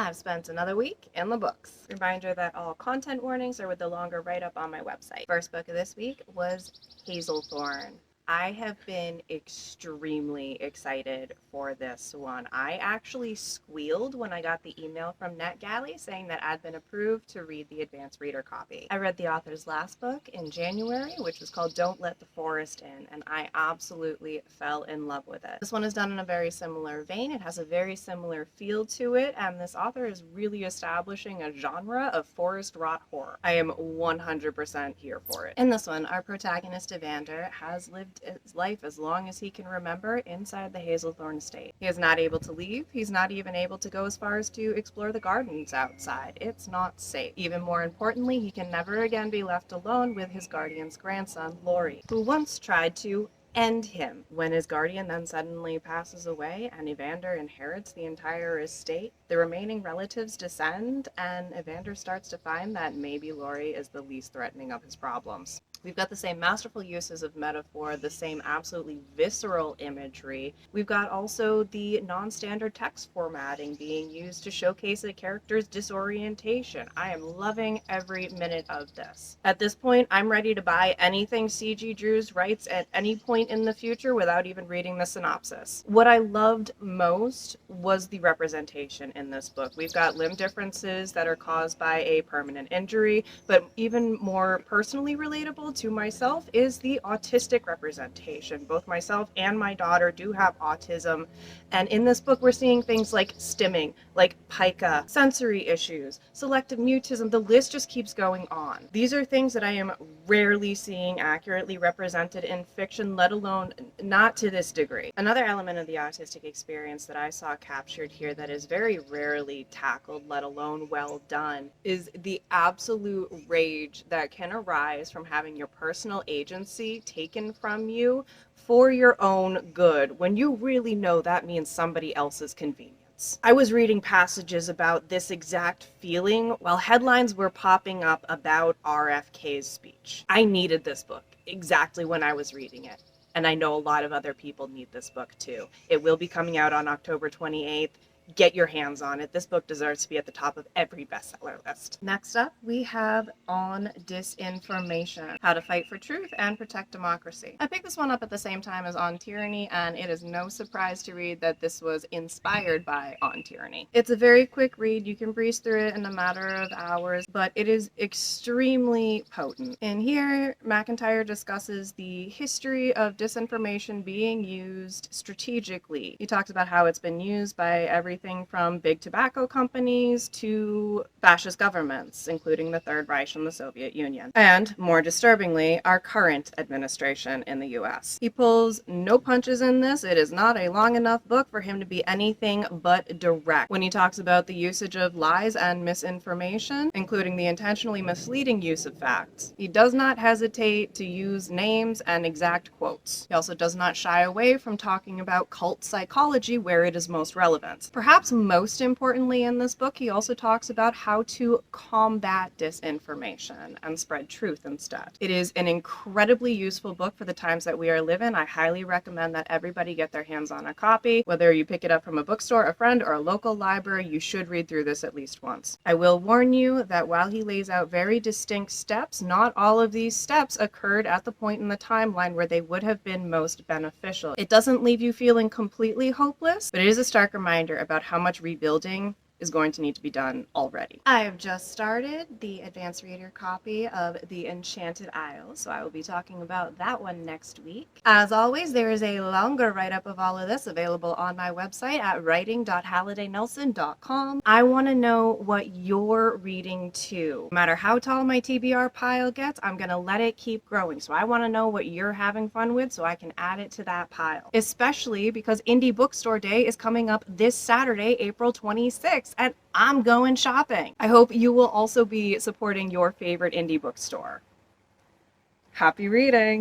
I've spent another week in the books. Reminder that all content warnings are with the longer write-up on my website. First book of this week was Hazelthorn. I have been extremely excited for this one. I actually squealed when I got the email from NetGalley saying that I'd been approved to read the advanced reader copy. I read the author's last book in January, which was called Don't Let the Forest In, and I absolutely fell in love with it. This one is done in a very similar vein. It has a very similar feel to it, and this author is really establishing a genre of forest rot horror. I am 100% here for it. In this one, our protagonist Evander has lived his life as long as he can remember inside the Hazelthorn estate. He is not able to leave. He's not even able to go as far as to explore the gardens outside. It's not safe. Even more importantly, he can never again be left alone with his guardian's grandson, Laurie, who once tried to end him. When his guardian then suddenly passes away and Evander inherits the entire estate, the remaining relatives descend, and Evander starts to find that maybe Laurie is the least threatening of his problems. We've got the same masterful uses of metaphor, the same absolutely visceral imagery. We've got also the non-standard text formatting being used to showcase a character's disorientation. I am loving every minute of this. At this point, I'm ready to buy anything C.G. Drews writes at any point in the future without even reading the synopsis. What I loved most was the representation in this book. We've got limb differences that are caused by a permanent injury, but even more personally relatable to myself is the autistic representation. Both myself and my daughter do have autism, and in this book we're seeing things like stimming, like pica, sensory issues, selective mutism. The list just keeps going on. These are things that I am rarely seeing accurately represented in fiction, let alone not to this degree. Another element of the autistic experience that I saw captured here that is very rarely tackled, let alone well done, is the absolute rage that can arise from having your personal agency taken from you for your own good, when you really know that means somebody else's convenience. I was reading passages about this exact feeling while headlines were popping up about RFK's speech. I needed this book exactly when I was reading it, and I know a lot of other people need this book too. It will be coming out on October 28th. Get your hands on it. This book deserves to be at the top of every bestseller list. Next up, we have On Disinformation, How to Fight for Truth and Protect Democracy. I picked this one up at the same time as On Tyranny, and it is no surprise to read that this was inspired by On Tyranny. It's a very quick read. You can breeze through it in a matter of hours, but it is extremely potent. In here, McIntyre discusses the history of disinformation being used strategically. He talks about how it's been used by everything from big tobacco companies to fascist governments, including the Third Reich and the Soviet Union, and, more disturbingly, our current administration in the US. He pulls no punches in this. It is not a long enough book for him to be anything but direct when he talks about the usage of lies and misinformation, including the intentionally misleading use of facts. He does not hesitate to use names and exact quotes. He also does not shy away from talking about cult psychology where it is most relevant. Perhaps most importantly in this book, he also talks about how to combat disinformation and spread truth instead. It is an incredibly useful book for the times that we are living. I highly recommend that everybody get their hands on a copy. Whether you pick it up from a bookstore, a friend, or a local library, you should read through this at least once. I will warn you that while he lays out very distinct steps, not all of these steps occurred at the point in the timeline where they would have been most beneficial. It doesn't leave you feeling completely hopeless, but it is a stark reminder about how much rebuilding is going to need to be done already. I have just started the advanced reader copy of The Enchanted Isle, so I will be talking about that one next week. As always, there is a longer write-up of all of this available on my website at writing.hallidaynelson.com. I want to know what you're reading too. No matter how tall my TBR pile gets, I'm going to let it keep growing. So I want to know what you're having fun with so I can add it to that pile. Especially because Indie Bookstore Day is coming up this Saturday, April 26th. And I'm going shopping. I hope you will also be supporting your favorite indie bookstore. Happy reading!